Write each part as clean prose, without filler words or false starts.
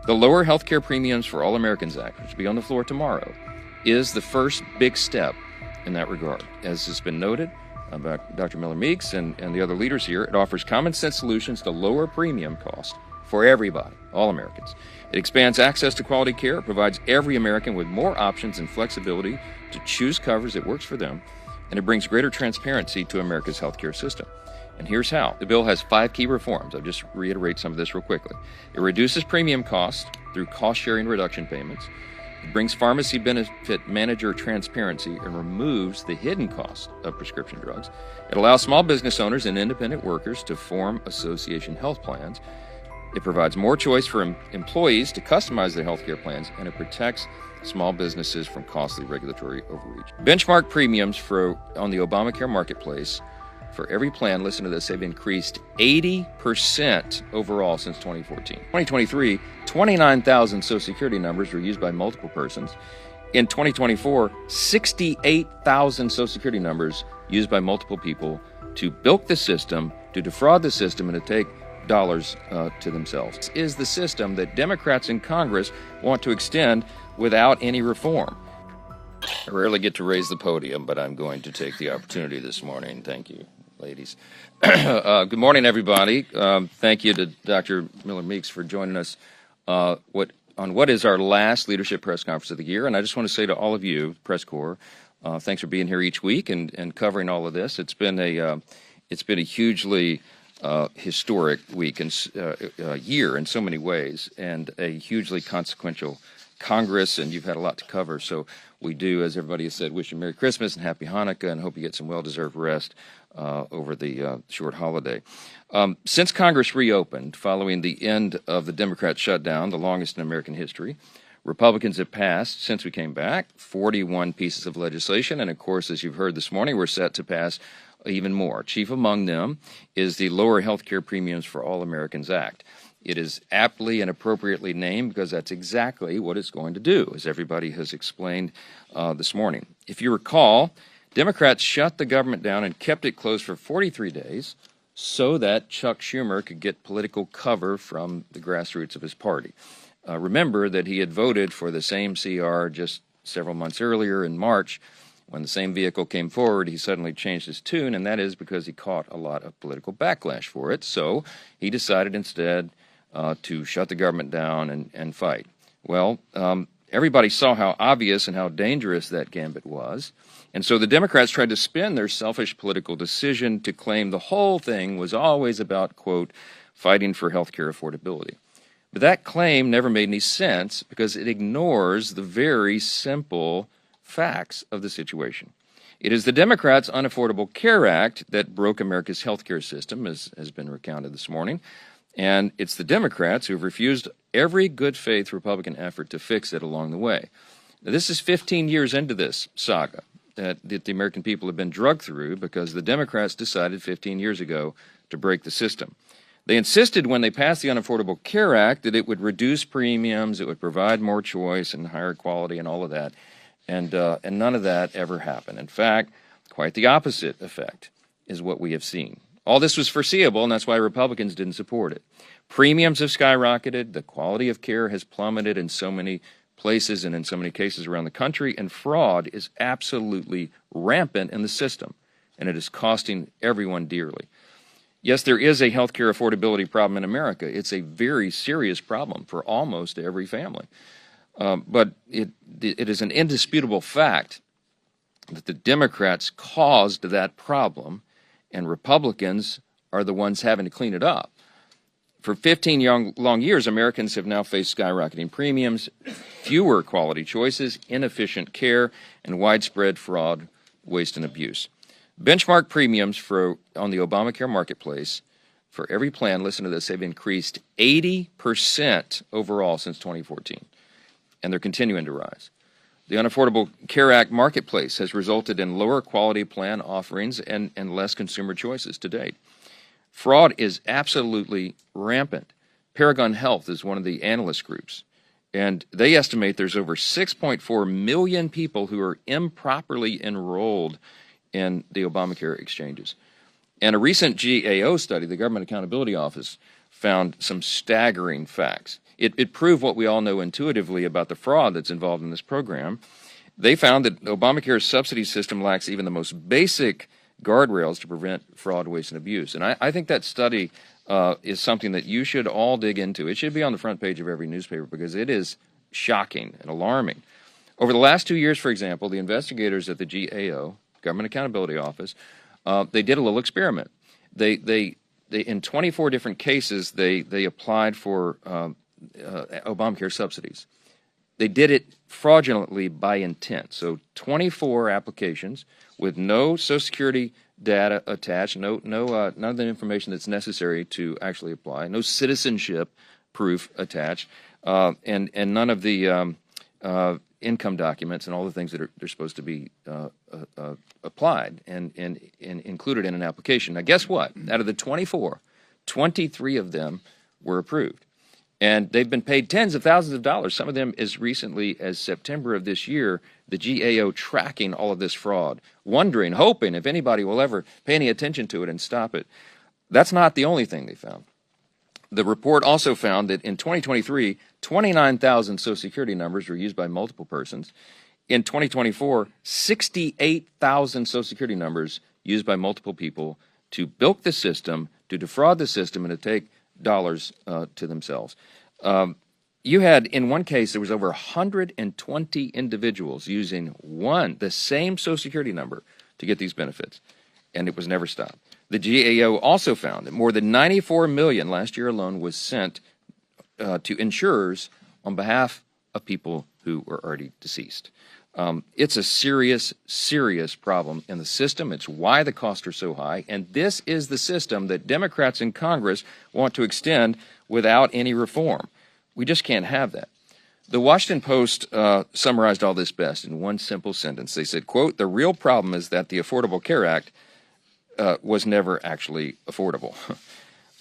The Lower Healthcare Premiums for All Americans Act, which will be on the floor tomorrow, is the first big step in that regard. As has been noted about Dr. Miller Meeks and the other leaders here, it offers common sense solutions to lower premium cost for everybody, all Americans. It expands access to quality care, provides every American with more options and flexibility to choose coverage that works for them, and it brings greater transparency to America's healthcare system. And here's how. The bill has 5 key reforms. I'll just reiterate some of this real quickly. It reduces premium costs through cost-sharing reduction payments. It brings pharmacy benefit manager transparency and removes the hidden cost of prescription drugs. It allows small business owners and independent workers to form association health plans. It provides more choice for employees to customize their health care plans, and it protects small businesses from costly regulatory overreach. Benchmark premiums on the Obamacare marketplace for every plan, listen to this, they've increased 80% overall since 2014. 2023, 29,000 Social Security numbers were used by multiple persons. In 2024, 68,000 Social Security numbers used by multiple people to bilk the system, to defraud the system, and to take dollars to themselves. This is the system that Democrats in Congress want to extend without any reform. I rarely get to raise the podium, but I'm going to take the opportunity this morning. Thank you, ladies. Good morning, everybody. Thank you to Dr. Miller Meeks for joining us on what is our last leadership press conference of the year. And I just want to say to all of you, press corps, thanks for being here each week and covering all of this. It's been a hugely historic week and year in so many ways, and a hugely consequential Congress, and you've had a lot to cover. So we do, as everybody has said, wish you Merry Christmas and Happy Hanukkah, and hope you get some well-deserved rest over the short holiday. Since Congress reopened following the end of the Democrat shutdown, the longest in American history, Republicans have passed, since we came back, 41 pieces of legislation, and of course, as you've heard this morning, we're set to pass even more. Chief among them is the Lower Healthcare Premiums for All Americans Act. It is aptly and appropriately named because that's exactly what it's going to do, as everybody has explained this morning. If you recall, Democrats shut the government down and kept it closed for 43 days so that Chuck Schumer could get political cover from the grassroots of his party. Remember that he had voted for the same CR just several months earlier in March. When the same vehicle came forward, he suddenly changed his tune, and that is because he caught a lot of political backlash for it. So he decided instead to shut the government down and fight. Well, everybody saw how obvious and how dangerous that gambit was. And so the Democrats tried to spin their selfish political decision to claim the whole thing was always about, quote, fighting for health care affordability. But that claim never made any sense because it ignores the very simple facts of the situation. It is the Democrats' Unaffordable Care Act that broke America's health care system, as has been recounted this morning. And it's the Democrats who have refused every good faith Republican effort to fix it along the way. Now, this is 15 years into this saga that the American people have been drugged through because the Democrats decided 15 years ago to break the system. They insisted when they passed the Unaffordable Care Act that it would reduce premiums, it would provide more choice and higher quality and all of that. And none of that ever happened. In fact, quite the opposite effect is what we have seen. All this was foreseeable, and that's why Republicans didn't support it. Premiums have skyrocketed, the quality of care has plummeted in so many places and in so many cases around the country, and fraud is absolutely rampant in the system, and it is costing everyone dearly. Yes, there is a health care affordability problem in America. It's a very serious problem for almost every family. But it is an indisputable fact that the Democrats caused that problem, and Republicans are the ones having to clean it up. For 15 long years, Americans have now faced skyrocketing premiums, fewer quality choices, inefficient care, and widespread fraud, waste, and abuse. Benchmark premiums on the Obamacare marketplace for every plan, listen to this, they've increased 80% overall since 2014. And they're continuing to rise. The Unaffordable Care Act marketplace has resulted in lower quality plan offerings and less consumer choices to date. Fraud is absolutely rampant. Paragon Health is one of the analyst groups, and they estimate there's over 6.4 million people who are improperly enrolled in the Obamacare exchanges. And a recent GAO study, the Government Accountability Office, found some staggering facts. It proved what we all know intuitively about the fraud that's involved in this program. They found that Obamacare's subsidy system lacks even the most basic guardrails to prevent fraud, waste, and abuse. And I think that study is something that you should all dig into. It should be on the front page of every newspaper because it is shocking and alarming. Over the last 2 years, for example, the investigators at the GAO, Government Accountability Office, they did a little experiment. They in 24 different cases, they applied for Obamacare subsidies. They did it fraudulently by intent. So 24 applications with no Social Security data attached, none of the information that's necessary to actually apply, no citizenship proof attached, and none of the income documents and all the things that they're supposed to be applied and included in an application. Now, guess what? Out of the 24, 23 of them were approved. And they've been paid tens of thousands of dollars, some of them as recently as September of this year, the GAO tracking all of this fraud, wondering, hoping if anybody will ever pay any attention to it and stop it. That's not the only thing they found. The report also found that in 2023, 29,000 Social Security numbers were used by multiple persons. In 2024, 68,000 Social Security numbers used by multiple people to bilk the system, to defraud the system, and to take dollars to themselves. You had, in one case, there was over 120 individuals using the same Social Security number to get these benefits, and it was never stopped. The GAO also found that more than $94 million last year alone was sent to insurers on behalf of people who were already deceased. It's a serious, serious problem in the system. It's why the costs are so high. And this is the system that Democrats in Congress want to extend without any reform. We just can't have that. The Washington Post summarized all this best in one simple sentence. They said, quote, "The real problem is that the Affordable Care Act was never actually affordable."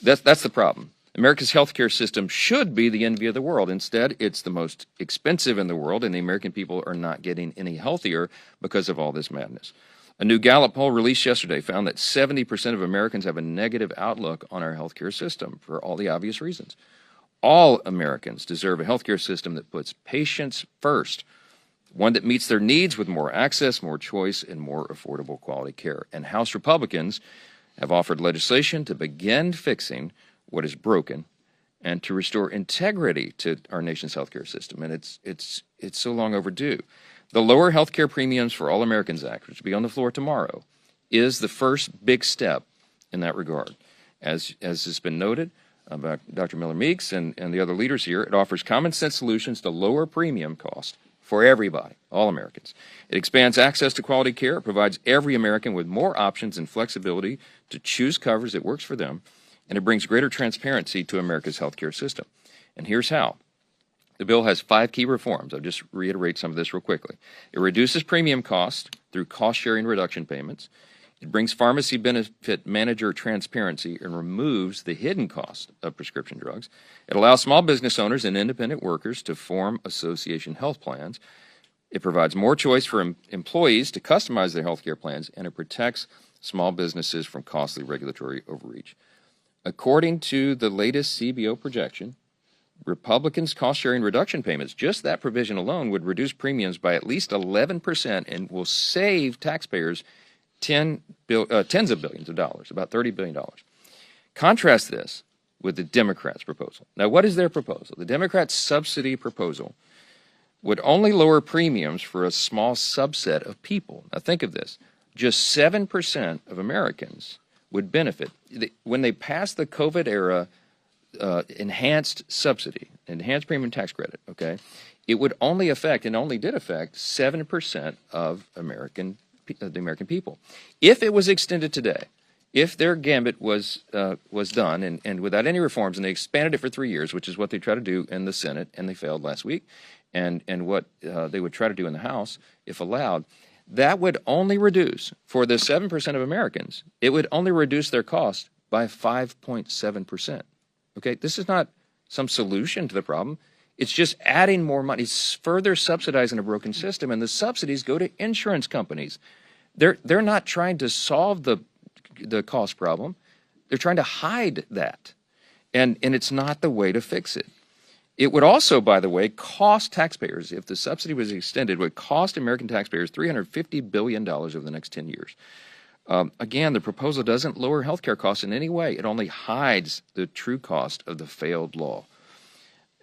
That's the problem. America's healthcare system should be the envy of the world. Instead, it's the most expensive in the world, and the American people are not getting any healthier because of all this madness. A new Gallup poll released yesterday found that 70% of Americans have a negative outlook on our healthcare system for all the obvious reasons. All Americans deserve a healthcare system that puts patients first, one that meets their needs with more access, more choice, and more affordable quality care. And House Republicans have offered legislation to begin fixing what is broken and to restore integrity to our nation's healthcare system. And it's so long overdue. The Lower Healthcare Premiums for All Americans Act, which will be on the floor tomorrow, is the first big step in that regard. As has been noted by Dr. Miller Meeks and the other leaders here, it offers common sense solutions to lower premium cost for everybody, all Americans. It expands access to quality care, provides every American with more options and flexibility to choose coverage that works for them, and it brings greater transparency to America's healthcare system. And here's how. The bill has 5 key reforms. I'll just reiterate some of this real quickly. It reduces premium costs through cost-sharing reduction payments. It brings pharmacy benefit manager transparency and removes the hidden cost of prescription drugs. It allows small business owners and independent workers to form association health plans. It provides more choice for employees to customize their health care plans, and it protects small businesses from costly regulatory overreach. According to the latest CBO projection, Republicans' cost-sharing reduction payments, just that provision alone, would reduce premiums by at least 11% and will save taxpayers tens of billions of dollars, about $30 billion. Contrast this with the Democrats' proposal. Now, what is their proposal? The Democrats' subsidy proposal would only lower premiums for a small subset of people. Now, think of this. Just 7% of Americans would benefit. When they passed the COVID-era enhanced subsidy, enhanced premium tax credit, okay, it would only affect, and only did affect, 7% of the American people. If it was extended today, if their gambit was done and without any reforms, and they expanded it for 3 years, which is what they tried to do in the Senate, and they failed last week, and what they would try to do in the House, if allowed, that would only reduce, for the 7% of Americans, it would only reduce their cost by 5.7%. Okay, this is not some solution to the problem. It's just adding more money. It's further subsidizing a broken system, and the subsidies go to insurance companies. They're not trying to solve the cost problem. They're trying to hide that, and it's not the way to fix it. It would also, by the way, cost taxpayers, if the subsidy was extended, would cost American taxpayers $350 billion over the next 10 years. Again, the proposal doesn't lower healthcare costs in any way. It only hides the true cost of the failed law.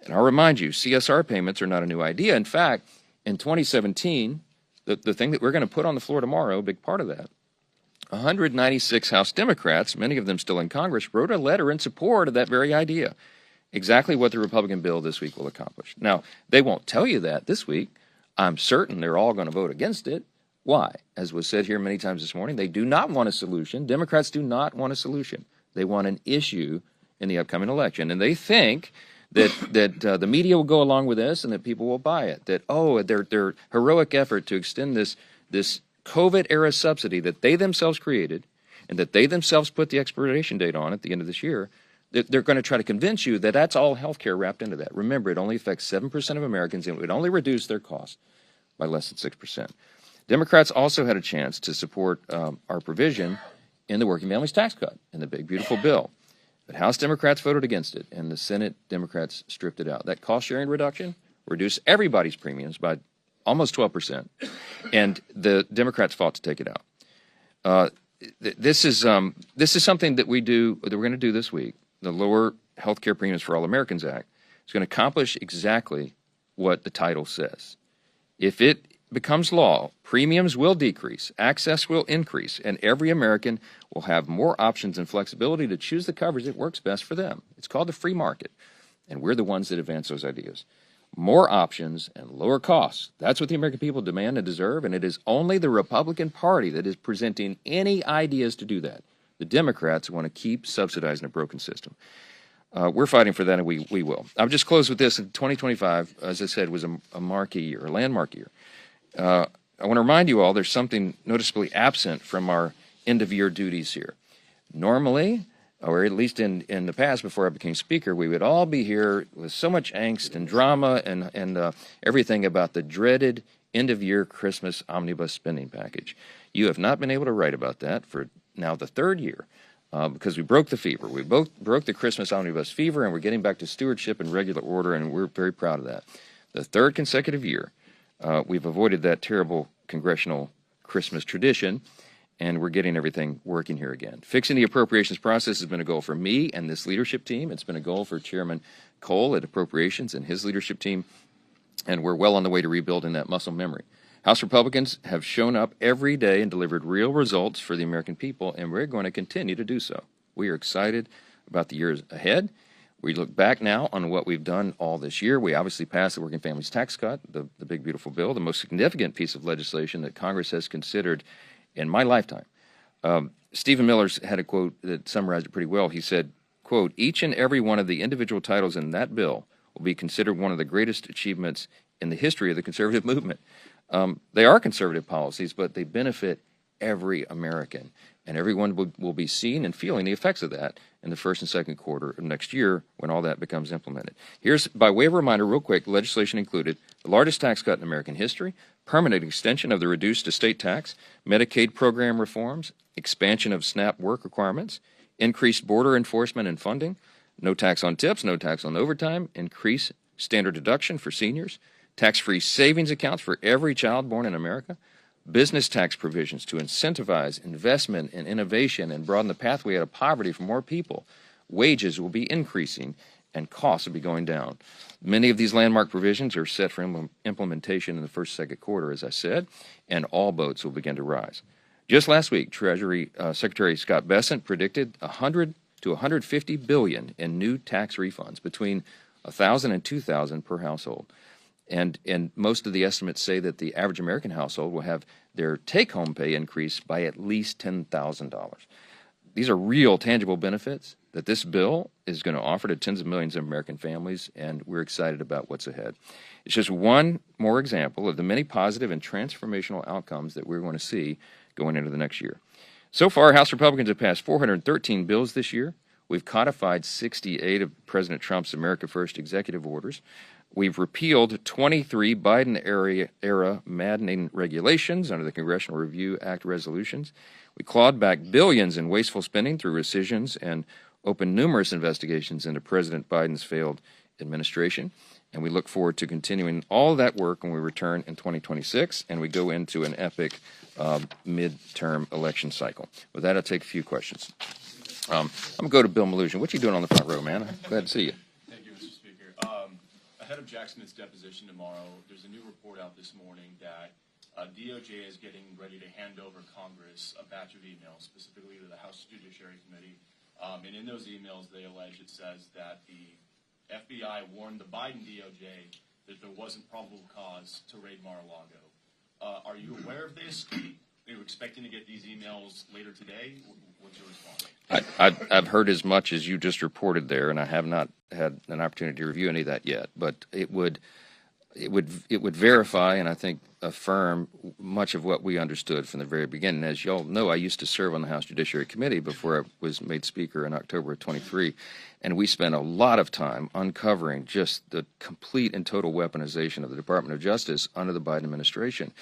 And I'll remind you, CSR payments are not a new idea. In fact, in 2017, the thing that we're going to put on the floor tomorrow, a big part of that, 196 House Democrats, many of them still in Congress, wrote a letter in support of that very idea. Exactly what the Republican bill this week will accomplish. Now, they won't tell you that this week. I'm certain they're all going to vote against it. Why? As was said here many times this morning, they do not want a solution. Democrats do not want a solution. They want an issue in the upcoming election. And they think that the media will go along with this and that people will buy it. That, oh, their heroic effort to extend this COVID-era subsidy that they themselves created and that they themselves put the expiration date on at the end of this year, they're going to try to convince you that that's all health care wrapped into that. Remember, it only affects 7% of Americans, and it would only reduce their cost by less than 6%. Democrats also had a chance to support our provision in the Working Families Tax Cut in the big, beautiful bill. But House Democrats voted against it, and the Senate Democrats stripped it out. That cost-sharing reduction reduced everybody's premiums by almost 12%, and the Democrats fought to take it out. This is something that we're going to do this week. The Lower Health Care Premiums for All Americans Act is going to accomplish exactly what the title says. If it becomes law, premiums will decrease, access will increase, and every American will have more options and flexibility to choose the coverage that works best for them. It's called the free market, and we're the ones that advance those ideas. More options and lower costs. That's what the American people demand and deserve, and it is only the Republican Party that is presenting any ideas to do that. The Democrats want to keep subsidizing a broken system. We're fighting for that, and we will. I'll just close with this. In 2025, as I said, was a marquee year, a landmark year. I want to remind you all there's something noticeably absent from our end-of-year duties here. Normally, or at least in the past before I became Speaker, we would all be here with so much angst and drama and everything about the dreaded end-of-year Christmas omnibus spending package. You have not been able to write about that for now the third year because we broke the fever. We both broke the Christmas omnibus fever, and we're getting back to stewardship and regular order, and we're very proud of that. The third consecutive year, we've avoided that terrible congressional Christmas tradition, and we're getting everything working here again. Fixing the appropriations process has been a goal for me and this leadership team. It's been a goal for Chairman Cole at Appropriations and his leadership team, and we're well on the way to rebuilding that muscle memory. House Republicans have shown up every day and delivered real results for the American people, and we're going to continue to do so. We are excited about the years ahead. We look back now on what we've done all this year. We obviously passed the Working Families Tax Cut, the big, beautiful bill, the most significant piece of legislation that Congress has considered in my lifetime. Stephen Miller's had a quote that summarized it pretty well. He said, quote, "Each and every one of the individual titles in that bill will be considered one of the greatest achievements in the history of the conservative movement." They are conservative policies, but they benefit every American, and everyone will be seeing and feeling the effects of that in the first and second quarter of next year when all that becomes implemented. Here's, by way of reminder, real quick, legislation included the largest tax cut in American history, permanent extension of the reduced estate tax, Medicaid program reforms, expansion of SNAP work requirements, increased border enforcement and funding, no tax on tips, no tax on overtime, increased standard deduction for seniors, tax-free savings accounts for every child born in America, business tax provisions to incentivize investment and innovation and broaden the pathway out of poverty for more people. Wages will be increasing and costs will be going down. Many of these landmark provisions are set for implementation in the first, second quarter, as I said, and all boats will begin to rise. Just last week, Treasury Secretary Scott Bessent predicted $100 to $150 billion in new tax refunds, between $1,000 and $2,000 per household. And most of the estimates say that the average American household will have their take-home pay increase by at least $10,000. These are real, tangible benefits that this bill is going to offer to tens of millions of American families, and we're excited about what's ahead. It's just one more example of the many positive and transformational outcomes that we're going to see going into the next year. So far, House Republicans have passed 413 bills this year. We've codified 68 of President Trump's America First executive orders. We've repealed 23 Biden-era maddening regulations under the Congressional Review Act resolutions. We clawed back billions in wasteful spending through rescissions and opened numerous investigations into President Biden's failed administration. And we look forward to continuing all that work when we return in 2026 and we go into an epic midterm election cycle. With that, I'll take a few questions. I'm going to go to Bill Maloogian. What you doing on the front row, man? I'm glad to see you. Thank you, Mr. Speaker. Ahead of Jack Smith's deposition tomorrow, there's a new report out this morning that DOJ is getting ready to hand over Congress a batch of emails, specifically to the House Judiciary Committee. And in those emails, they allege it says that the FBI warned the Biden DOJ that there wasn't probable cause to raid Mar-a-Lago. Are you aware of this? Are you expecting to get these emails later today? What's your response? I've heard as much as you just reported there, and I have not had an opportunity to review any of that yet. But it would verify and I think affirm much of what we understood from the very beginning. As you all know, I used to serve on the House Judiciary Committee before I was made Speaker in October of 23, and we spent a lot of time uncovering just the complete and total weaponization of the Department of Justice under the Biden administration.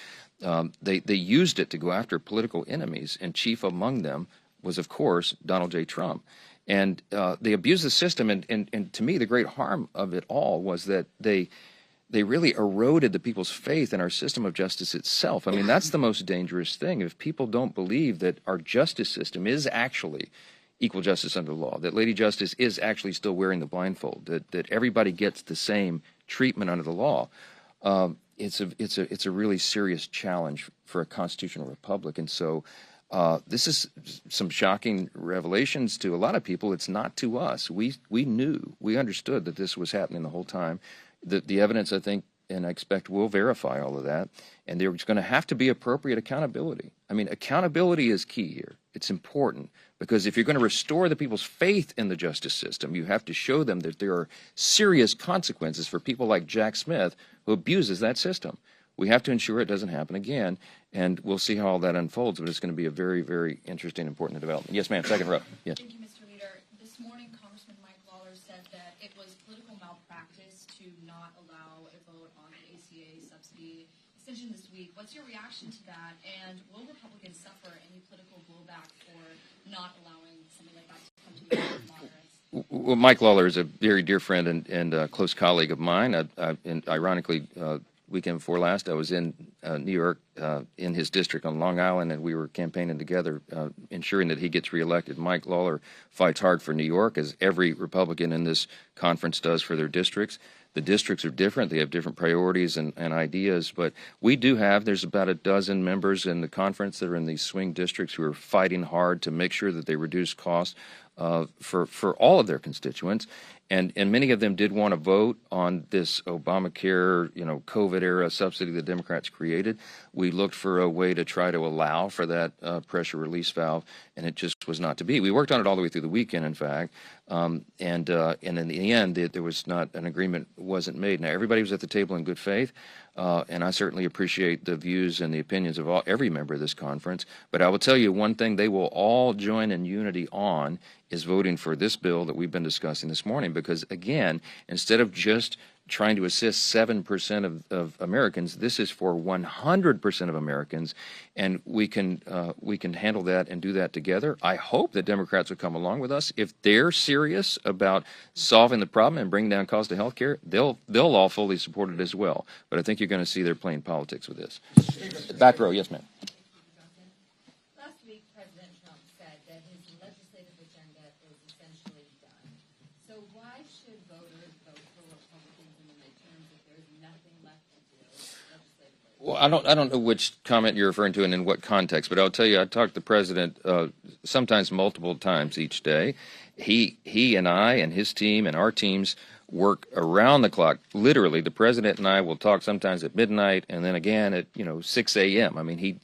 They used it to go after political enemies, and chief among them was, of course, Donald J. Trump. And they abused the system, and to me, the great harm of it all was that they really eroded the people's faith in our system of justice itself. I mean, that's the most dangerous thing. If people don't believe that our justice system is actually equal justice under the law, that Lady Justice is actually still wearing the blindfold, that everybody gets the same treatment under the law, it's a really serious challenge for a constitutional republic. And so this is some shocking revelations to a lot of people. It's not to us. We understood that this was happening the whole time. The evidence, I think, and I expect will verify all of that. And there's going to have to be appropriate accountability. I mean, accountability is key here. It's important because if you're going to restore the people's faith in the justice system, you have to show them that there are serious consequences for people like Jack Smith who abuses that system. We have to ensure it doesn't happen again, and we'll see how all that unfolds, but it's going to be a very, very interesting, important development. Yes, ma'am. Second row. Yes. Thank you, Mr. Leader. This morning, Congressman Mike Lawler said that it was political malpractice to not allow a vote on the ACA subsidy extension this week. What's your reaction to that, and will Republicans suffer any political blowback for not allowing something like that to come to the moderates? Well, Mike Lawler is a very dear friend and a close colleague of mine. And ironically, weekend before last, I was in New York in his district on Long Island, and we were campaigning together, ensuring that he gets reelected. Mike Lawler fights hard for New York, as every Republican in this conference does for their districts. The districts are different. They have different priorities and ideas, but we do have, there's about a dozen members in the conference that are in these swing districts who are fighting hard to make sure that they reduce costs for all of their constituents. And many of them did want to vote on this Obamacare, COVID-era subsidy the Democrats created. We looked for a way to try to allow for that pressure release valve, and it just was not to be. We worked on it all the way through the weekend, in fact, and in the end, there was not an agreement wasn't made. Now, everybody was at the table in good faith, and I certainly appreciate the views and the opinions of every member of this conference. But I will tell you one thing they will all join in unity on is voting for this bill that we've been discussing this morning, because, again, instead of just trying to assist 7% of Americans, this is for 100% of Americans, and we can handle that and do that together. I hope that Democrats will come along with us. If they're serious about solving the problem and bringing down cost of health care, they'll all fully support it as well. But I think you're going to see they're playing politics with this. Back row, yes, ma'am. Last week, President Trump said that his legislative agenda is essentially done. So why should voters vote for Republicans in the midterms if there's nothing left to do legislatively? Well, I don't know which comment you're referring to and in what context, but I'll tell you, I talk to the president sometimes multiple times each day. He and I and his team and our teams work around the clock. Literally, the president and I will talk sometimes at midnight and then again at 6 a.m. I mean,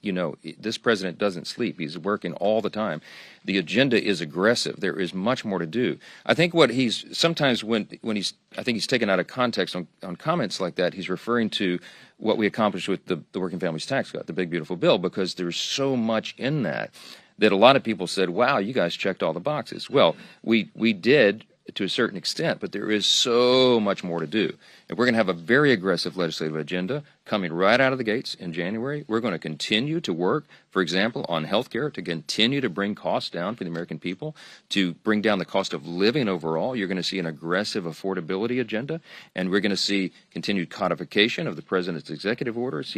this president doesn't sleep. He's working all the time. The agenda is aggressive. There is much more to do. I think what he's sometimes when he's taken out of context on comments like that, he's referring to what we accomplished with the Working Families Tax Cut, the big beautiful bill, because there's so much in that a lot of people said, wow, you guys checked all the boxes. Well, we did. to a certain extent, but there is so much more to do. And we're going to have a very aggressive legislative agenda coming right out of the gates in January. We're going to continue to work, for example, on healthcare to continue to bring costs down for the American people, to bring down the cost of living overall. You're going to see an aggressive affordability agenda, and we're going to see continued codification of the president's executive orders.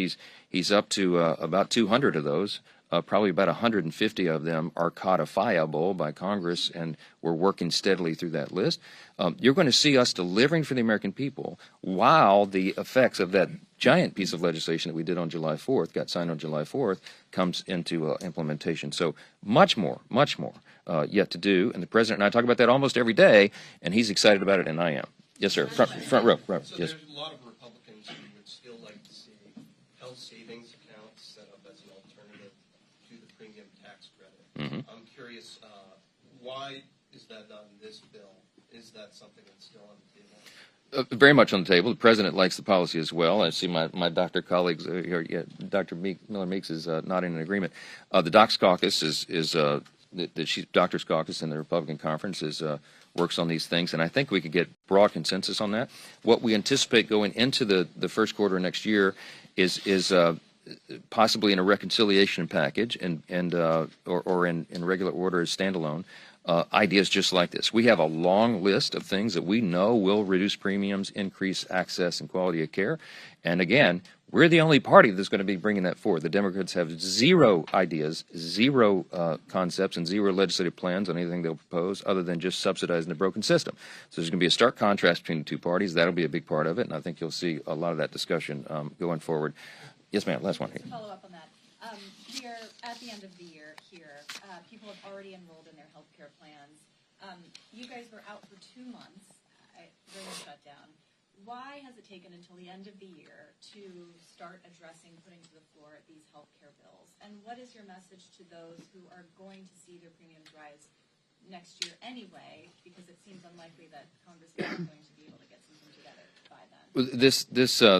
He's up to about 200 of those. Probably about 150 of them are codifiable by Congress, and we're working steadily through that list. You're going to see us delivering for the American people while the effects of that giant piece of legislation that we did on July 4th, got signed on July 4th, comes into implementation. So much more yet to do. And the president and I talk about that almost every day, and he's excited about it, and I am. Yes, sir. Front row. Right. So Yes. there's a lot of Republicans who would still like to see health savings accounts set up as an alternative to the premium tax credit. Mm-hmm. I'm curious, why is that not in this bill? Is that something that's still on the table? Very much on the table. The president likes the policy as well. I see my doctor colleagues here. Yeah, Dr. Miller Meeks is nodding in agreement. The Docs Caucus the Doctors Caucus in the Republican conference works on these things, and I think we could get broad consensus on that. What we anticipate going into the first quarter of next year is possibly in a reconciliation package or in regular order as standalone. Ideas just like this. We have a long list of things that we know will reduce premiums, increase access and quality of care. And again, we're the only party that's going to be bringing that forward. The Democrats have zero ideas, zero concepts, and zero legislative plans on anything they'll propose other than just subsidizing the broken system. So there's going to be a stark contrast between the two parties. That'll be a big part of it, and I think you'll see a lot of that discussion going forward. Yes, ma'am. Last one here. Follow up on that. Here, at the end of the year here, people have already enrolled in their health care plans. You guys were out for 2 months during the shutdown. Why has it taken until the end of the year to start addressing, putting to the floor these health care bills? And what is your message to those who are going to see their premiums rise next year anyway, because it seems unlikely that Congress is not going to be able to get something together by then?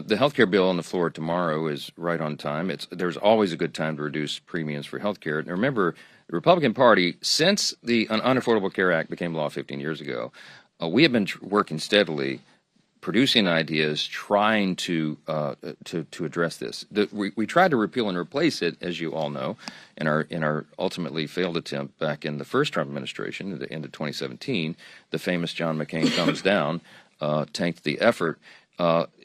The health care bill on the floor tomorrow is right on time. There's always a good time to reduce premiums for health care. And remember, the Republican Party, since the Unaffordable Care Act became law 15 years ago, we have been working steadily, producing ideas, trying to address this. We tried to repeal and replace it, as you all know, in our ultimately failed attempt back in the first Trump administration at the end of 2017. The famous John McCain thumbs down tanked the effort.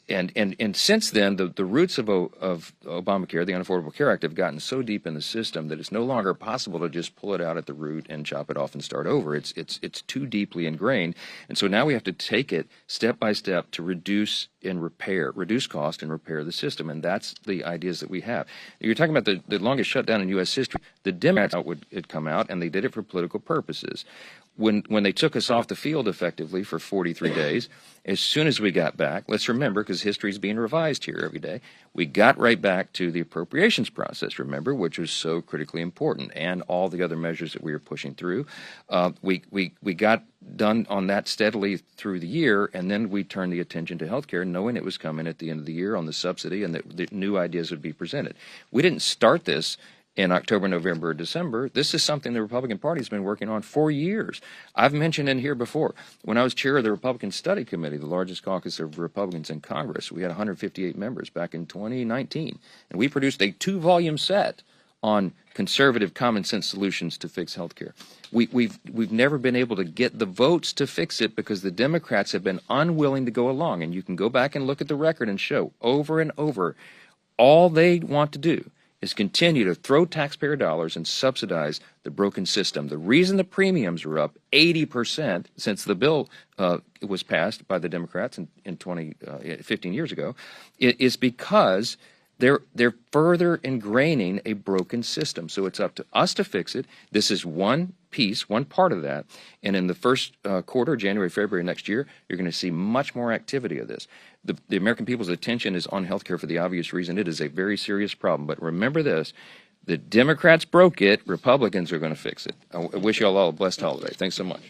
And since then, the roots of Obamacare, the Unaffordable Care Act, have gotten so deep in the system that it's no longer possible to just pull it out at the root and chop it off and start over. It's too deeply ingrained, and so now we have to take it step by step to reduce cost and repair the system, and that's the ideas that we have. You're talking about the longest shutdown in U.S. history. The Democrats would come out, and they did it for political purposes. When they took us off the field effectively for 43 days, as soon as we got back, let's remember, because history is being revised here every day, we got right back to the appropriations process, remember, which was so critically important, and all the other measures that we were pushing through. We got done on that steadily through the year, and then we turned the attention to health care, knowing it was coming at the end of the year on the subsidy and that new ideas would be presented. We didn't start this in October, November, or December. This is something the Republican Party has been working on for years. I've mentioned in here before, when I was chair of the Republican Study Committee, the largest caucus of Republicans in Congress, we had 158 members back in 2019, and we produced a 2-volume set on conservative common sense solutions to fix health care. We've never been able to get the votes to fix it because the Democrats have been unwilling to go along, and you can go back and look at the record and show over and over all they want to do is continue to throw taxpayer dollars and subsidize the broken system. The reason the premiums are up 80% since the bill was passed by the Democrats in 15 years ago is because they're further ingraining a broken system. So it's up to us to fix it. This is one piece, one part of that. And in the first quarter, January, February next year, you're going to see much more activity of this. The American people's attention is on health care for the obvious reason. It is a very serious problem. But remember this, the Democrats broke it, Republicans are going to fix it. I wish you all a blessed holiday. Thanks so much.